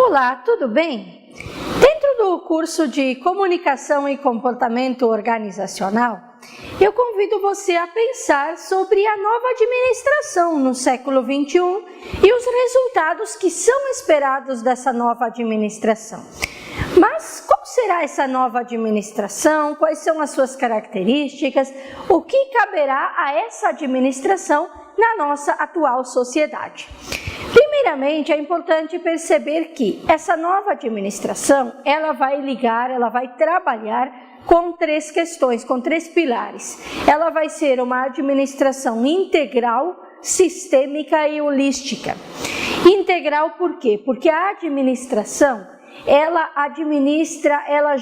Olá, tudo bem? Dentro do curso de Comunicação e Comportamento Organizacional, eu convido você a pensar sobre a nova administração no século XXI e os resultados que são esperados dessa nova administração. Mas qual será essa nova administração? Quais são as suas características? O que caberá a essa administração na nossa atual sociedade? Primeiramente, é importante perceber que essa nova administração, ela vai trabalhar com três questões, com três pilares. Ela vai ser uma administração integral, sistêmica e holística. Integral por quê? Porque a administração, ela administra, ela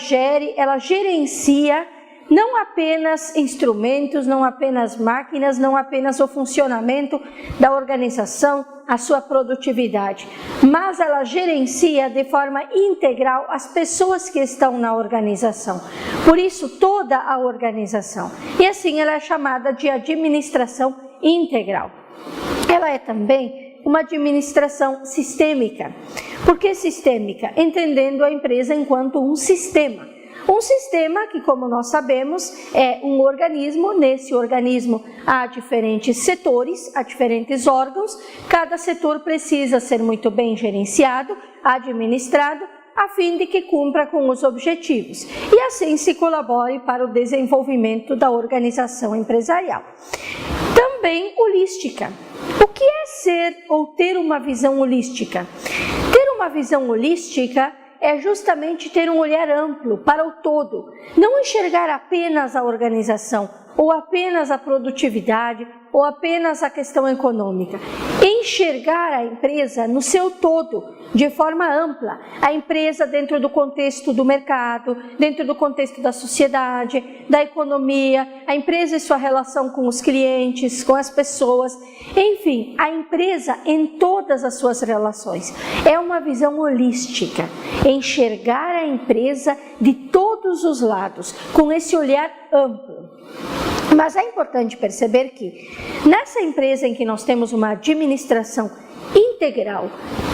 gerencia não apenas instrumentos, não apenas máquinas, não apenas o funcionamento da organização, a sua produtividade, mas ela gerencia de forma integral as pessoas que estão na organização. Por isso, toda a organização. E assim ela é chamada de administração integral. Ela é também uma administração sistêmica. Por que sistêmica? Entendendo a empresa enquanto um sistema. Um sistema que, como nós sabemos, é um organismo. Nesse organismo há diferentes setores, há diferentes órgãos. Cada setor precisa ser muito bem gerenciado, administrado, a fim de que cumpra com os objetivos. E assim se colabore para o desenvolvimento da organização empresarial. Também holística. O que é ser ou ter uma visão holística? Ter uma visão holística é justamente ter um olhar amplo para o todo, não enxergar apenas a organização, ou apenas a produtividade, ou apenas a questão econômica. Enxergar a empresa no seu todo, de forma ampla. A empresa dentro do contexto do mercado, dentro do contexto da sociedade, da economia, a empresa e sua relação com os clientes, com as pessoas, enfim, a empresa em todas as suas relações. É uma visão holística, enxergar a empresa de todos os lados, com esse olhar amplo. Mas é importante perceber que nessa empresa em que nós temos uma administração integral,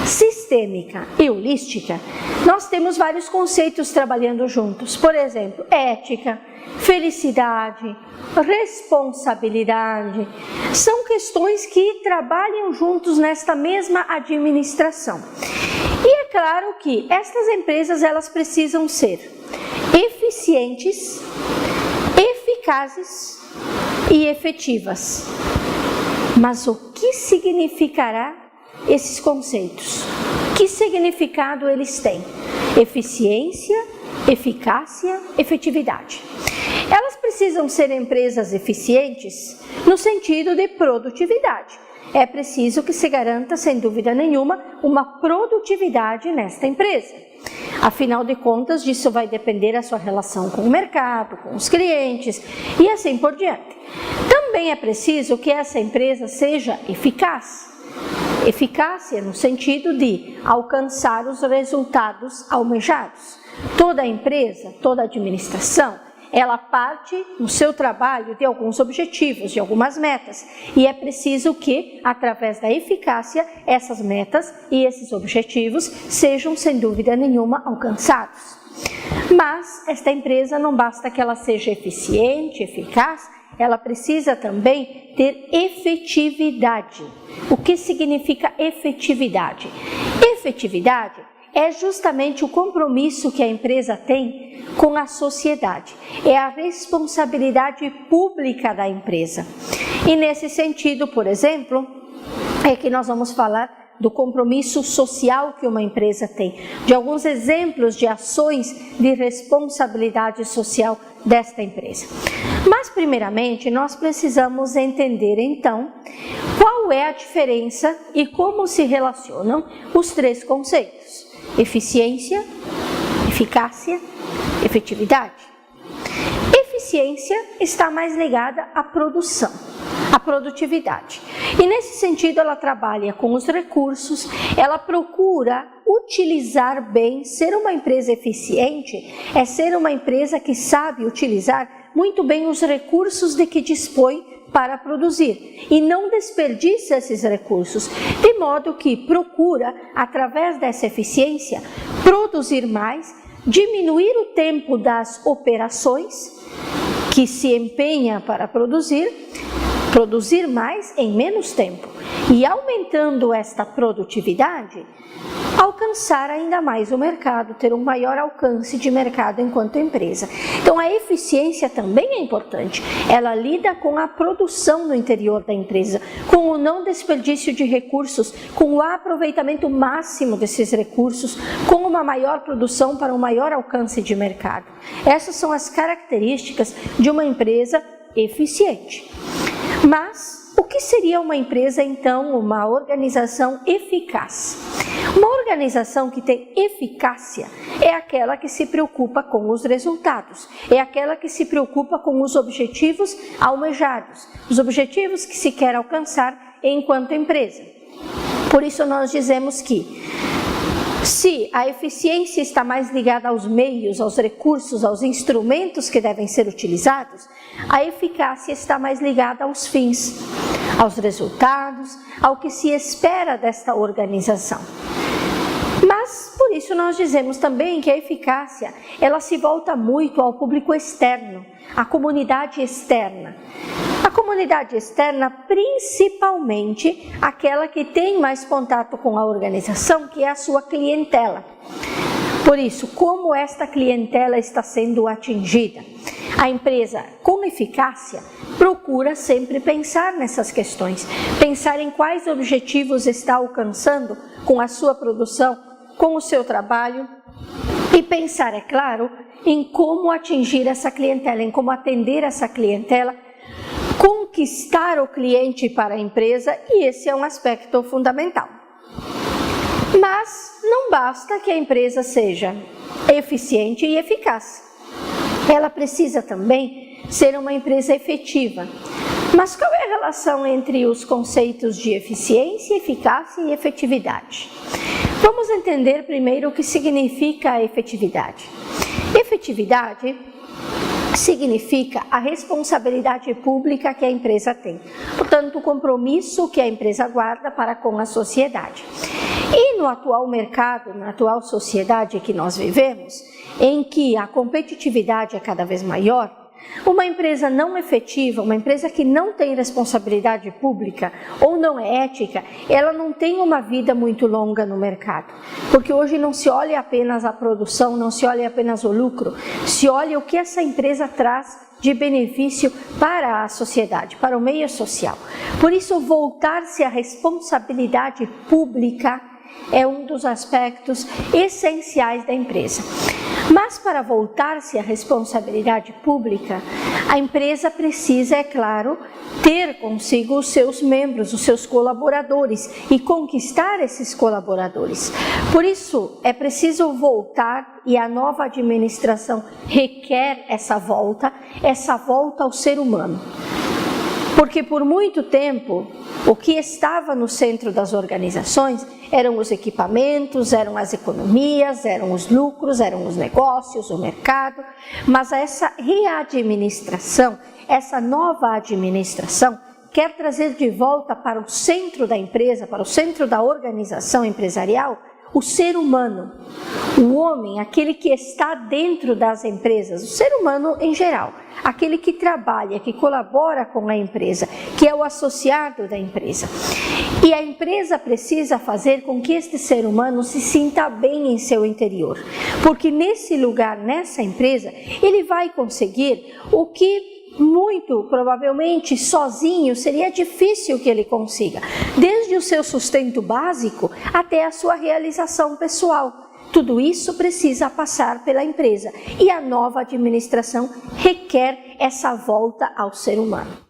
sistêmica e holística, nós temos vários conceitos trabalhando juntos. Por exemplo, ética, felicidade, responsabilidade. São questões que trabalham juntos nesta mesma administração. E é claro que estas empresas elas precisam ser eficientes, eficazes e efetivas. Mas o que significará esses conceitos? Que significado eles têm? Eficiência, eficácia, efetividade. Elas precisam ser empresas eficientes no sentido de produtividade. É preciso que se garanta, sem dúvida nenhuma, uma produtividade nesta empresa. Afinal de contas, disso vai depender a sua relação com o mercado, com os clientes e assim por diante. Também é preciso que essa empresa seja eficaz. Eficácia no sentido de alcançar os resultados almejados. Toda empresa, toda administração, ela parte no seu trabalho de alguns objetivos, de algumas metas. E é preciso que, através da eficácia, essas metas e esses objetivos sejam, sem dúvida nenhuma, alcançados. Mas esta empresa não basta que ela seja eficiente, eficaz, ela precisa também ter efetividade. O que significa efetividade? Efetividade é justamente o compromisso que a empresa tem com a sociedade. É a responsabilidade pública da empresa. E nesse sentido, por exemplo, é que nós vamos falar do compromisso social que uma empresa tem, de alguns exemplos de ações de responsabilidade social desta empresa. Mas, primeiramente, nós precisamos entender, então, qual é a diferença e como se relacionam os três conceitos: eficiência, eficácia, efetividade. Eficiência está mais ligada à produção, à produtividade. E nesse sentido ela trabalha com os recursos, ela procura utilizar bem. Ser uma empresa eficiente é ser uma empresa que sabe utilizar muito bem os recursos de que dispõe para produzir e não desperdiça esses recursos, de modo que procura, através dessa eficiência, produzir mais, diminuir o tempo das operações que se empenha para produzir mais em menos tempo e, aumentando esta produtividade, alcançar ainda mais o mercado, ter um maior alcance de mercado enquanto empresa. Então a eficiência também é importante, ela lida com a produção no interior da empresa, com o não desperdício de recursos, com o aproveitamento máximo desses recursos, com uma maior produção para um maior alcance de mercado. Essas são as características de uma empresa eficiente. Mas o que seria uma empresa, então, uma organização eficaz? Uma organização que tem eficácia é aquela que se preocupa com os resultados, é aquela que se preocupa com os objetivos almejados, os objetivos que se quer alcançar enquanto empresa. Por isso nós dizemos que se a eficiência está mais ligada aos meios, aos recursos, aos instrumentos que devem ser utilizados, a eficácia está mais ligada aos fins, aos resultados, ao que se espera desta organização. Mas, por isso, nós dizemos também que a eficácia, ela se volta muito ao público externo, à comunidade externa. A comunidade externa, principalmente aquela que tem mais contato com a organização, que é a sua clientela. Por isso, como esta clientela está sendo atingida? A empresa, com eficácia, procura sempre pensar nessas questões, pensar em quais objetivos está alcançando com a sua produção, com o seu trabalho, e pensar, é claro, em como atingir essa clientela, em como atender essa clientela, conquistar o cliente para a empresa, e esse é um aspecto fundamental. Mas não basta que a empresa seja eficiente e eficaz. Ela precisa também ser uma empresa efetiva. Mas qual é a relação entre os conceitos de eficiência, eficácia e efetividade? Vamos entender primeiro o que significa a efetividade. Efetividade significa a responsabilidade pública que a empresa tem, portanto, o compromisso que a empresa guarda para com a sociedade. E no atual mercado, na atual sociedade que nós vivemos, em que a competitividade é cada vez maior, uma empresa não efetiva, uma empresa que não tem responsabilidade pública ou não é ética, ela não tem uma vida muito longa no mercado. Porque hoje não se olha apenas a produção, não se olha apenas o lucro, se olha o que essa empresa traz de benefício para a sociedade, para o meio social. Por isso, voltar-se à responsabilidade pública é um dos aspectos essenciais da empresa. Mas para voltar-se à responsabilidade pública, a empresa precisa, é claro, ter consigo os seus membros, os seus colaboradores e conquistar esses colaboradores. Por isso, é preciso voltar, e a nova administração requer essa volta ao ser humano. Porque por muito tempo, o que estava no centro das organizações eram os equipamentos, eram as economias, eram os lucros, eram os negócios, o mercado, mas essa readministração, essa nova administração, quer trazer de volta para o centro da empresa, para o centro da organização empresarial, o ser humano, o homem, aquele que está dentro das empresas, o ser humano em geral, aquele que trabalha, que colabora com a empresa, que é o associado da empresa. E a empresa precisa fazer com que este ser humano se sinta bem em seu interior, porque nesse lugar, nessa empresa, ele vai conseguir o que muito provavelmente sozinho seria difícil que ele consiga, desde o seu sustento básico até a sua realização pessoal. Tudo isso precisa passar pela empresa e a nova administração requer essa volta ao ser humano.